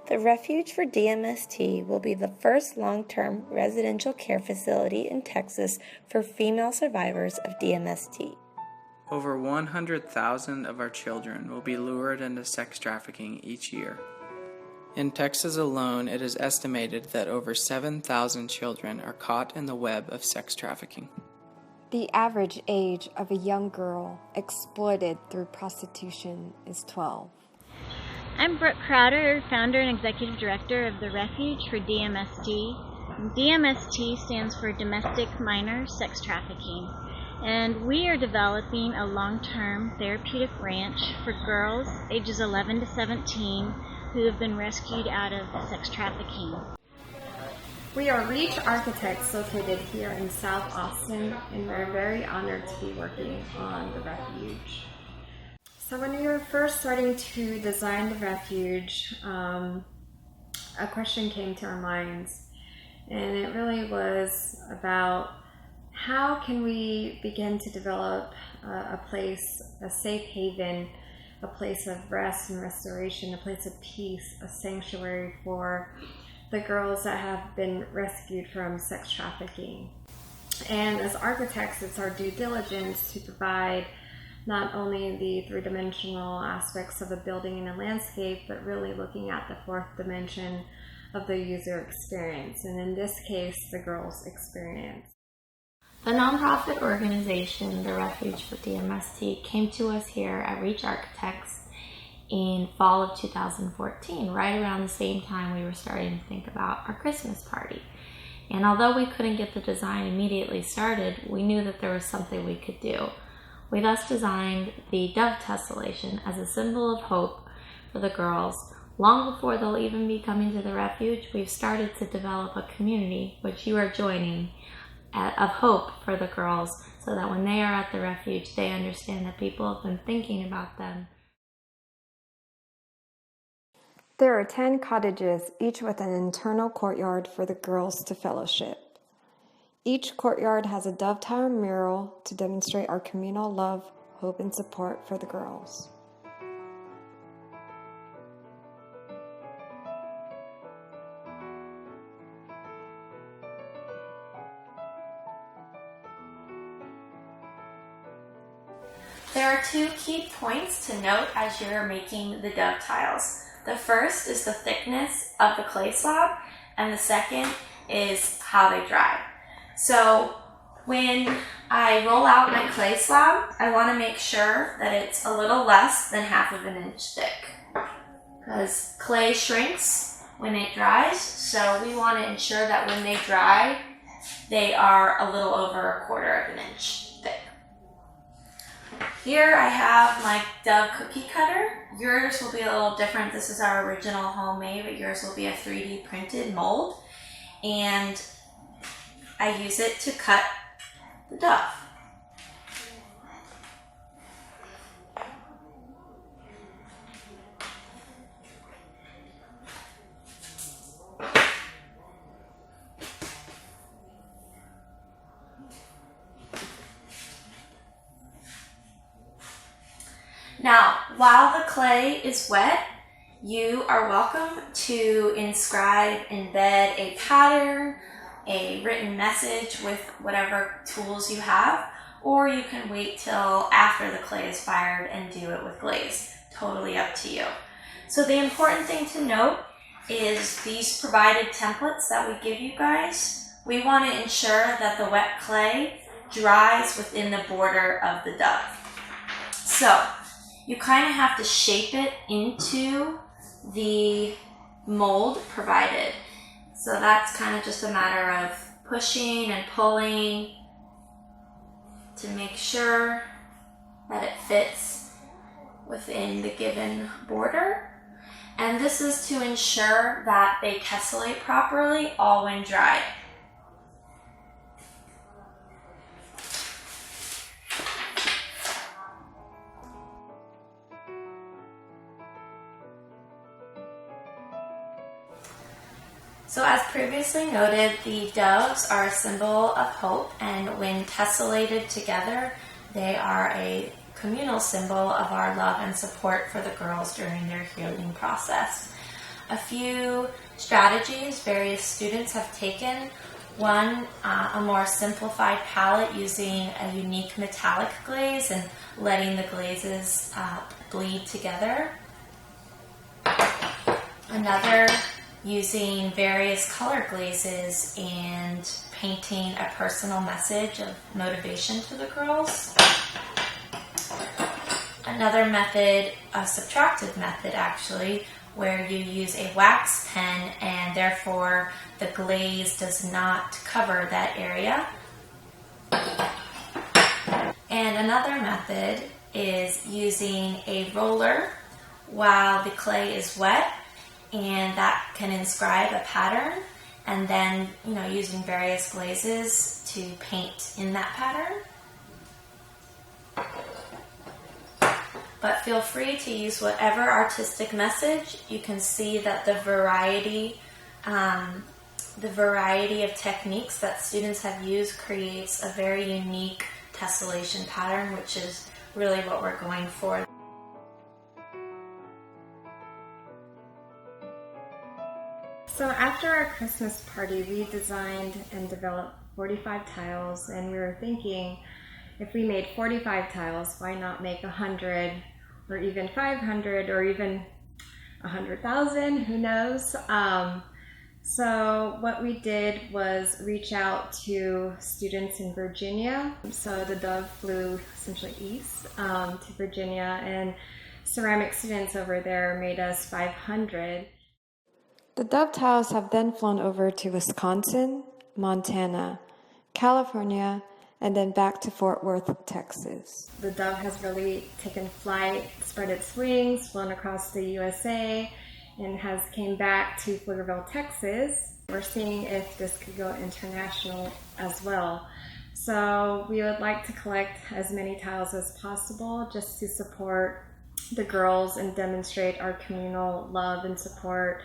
The Refuge for DMST will be the first long-term residential care facility in Texas for female survivors of DMST. Over 100,000 of our children will be lured into sex trafficking each year. In Texas alone, it is estimated that over 7,000 children are caught in the web of sex trafficking. The average age of a young girl exploited through prostitution is 12. I'm Brooke Crowder, founder and executive director of the Refuge for DMST. DMST stands for Domestic Minor Sex Trafficking, and we are developing a long-term therapeutic ranch for girls ages 11 to 17 who have been rescued out of sex trafficking. We are Refuge architects located here in South Austin, and we're very honored to be working on the Refuge. So when we were first starting to design the Refuge, a question came to our minds, and it really was about how can we begin to develop a place, a safe haven, a place of rest and restoration, a place of peace, a sanctuary for the girls that have been rescued from sex trafficking. And as architects, it's our due diligence to provide not only the three-dimensional aspects of a building and a landscape, but really looking at the fourth dimension of the user experience, and in this case, the girls' experience. The nonprofit organization, the Refuge for DMST, came to us here at Refuge Architects in fall of 2014, right around the same time we were starting to think about our Christmas party. And although we couldn't get the design immediately started, we knew that there was something we could do. We thus designed the dove tessellation as a symbol of hope for the girls. Long before they'll even be coming to the Refuge, we've started to develop a community, which you are joining, of hope for the girls, so that when they are at the Refuge, they understand that people have been thinking about them. There are 10 cottages, each with an internal courtyard for the girls to fellowship. Each courtyard has a dove tower mural to demonstrate our communal love, hope, and support for the girls. There are two key points to note as you're making the dove tiles. The first is the thickness of the clay slab, and the second is how they dry. So when I roll out my clay slab, I want to make sure that it's a little less than 1/2 inch thick, because clay shrinks when it dries, so we want to ensure that when they dry, they are a little over 1/4 inch thick. Here I have my dove cookie cutter. Yours will be a little different. This is our original homemade, but yours will be a 3D printed mold. And I use it to cut the dove. Now, while the clay is wet, you are welcome to inscribe, embed a pattern, a written message with whatever tools you have, or you can wait till after the clay is fired and do it with glaze. Totally up to you. So the important thing to note is these provided templates that we give you guys, we want to ensure that the wet clay dries within the border of the dove. So you kind of have to shape it into the mold provided. So that's kind of just a matter of pushing and pulling to make sure that it fits within the given border. And this is to ensure that they tessellate properly all when dry. So as previously noted, the doves are a symbol of hope, and when tessellated together, they are a communal symbol of our love and support for the girls during their healing process. a few strategies various students have taken. One, a more simplified palette using a unique metallic glaze and letting the glazes bleed together. Another, using various color glazes and painting a personal message of motivation to the girls. Another method, a subtractive method actually, where you use a wax pen and therefore the glaze does not cover that area. And another method is using a roller while the clay is wet, and that can inscribe a pattern, and then using various glazes to paint in that pattern. But feel free to use whatever artistic message. You can see that the variety of techniques that students have used creates a very unique tessellation pattern, which is really what we're going for. So after our Christmas party, we designed and developed 45 tiles, and we were thinking, if we made 45 tiles, why not make 100 or even 500 or even 100,000, who knows? So what we did was reach out to students in Virginia. So the dove flew essentially east to Virginia, and ceramic students over there made us 500. The dove tiles have then flown over to Wisconsin, Montana, California, and then back to Fort Worth, Texas. The dove has really taken flight, spread its wings, flown across the USA, and has came back to Pflugerville, Texas. We're seeing if this could go international as well. So we would like to collect as many tiles as possible just to support the girls and demonstrate our communal love and support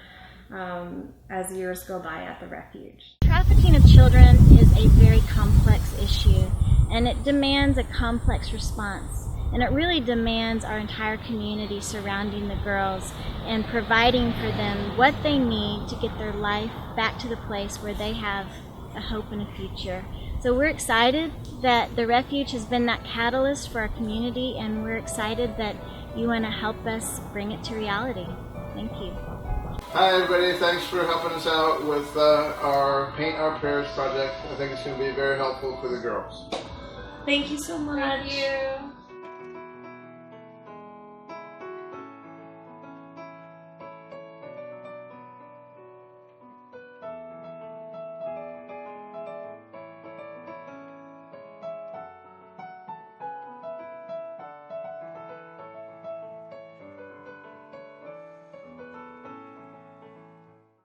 as years go by at the Refuge. Trafficking of children is a very complex issue, and it demands a complex response. And it really demands our entire community surrounding the girls and providing for them what they need to get their life back to the place where they have a hope and a future. So we're excited that the Refuge has been that catalyst for our community, and we're excited that you want to help us bring it to reality. Thank you. Hi everybody, thanks for helping us out with our Paint Our Prayers project. I think it's going to be very helpful for the girls. Thank you so much. Thank you.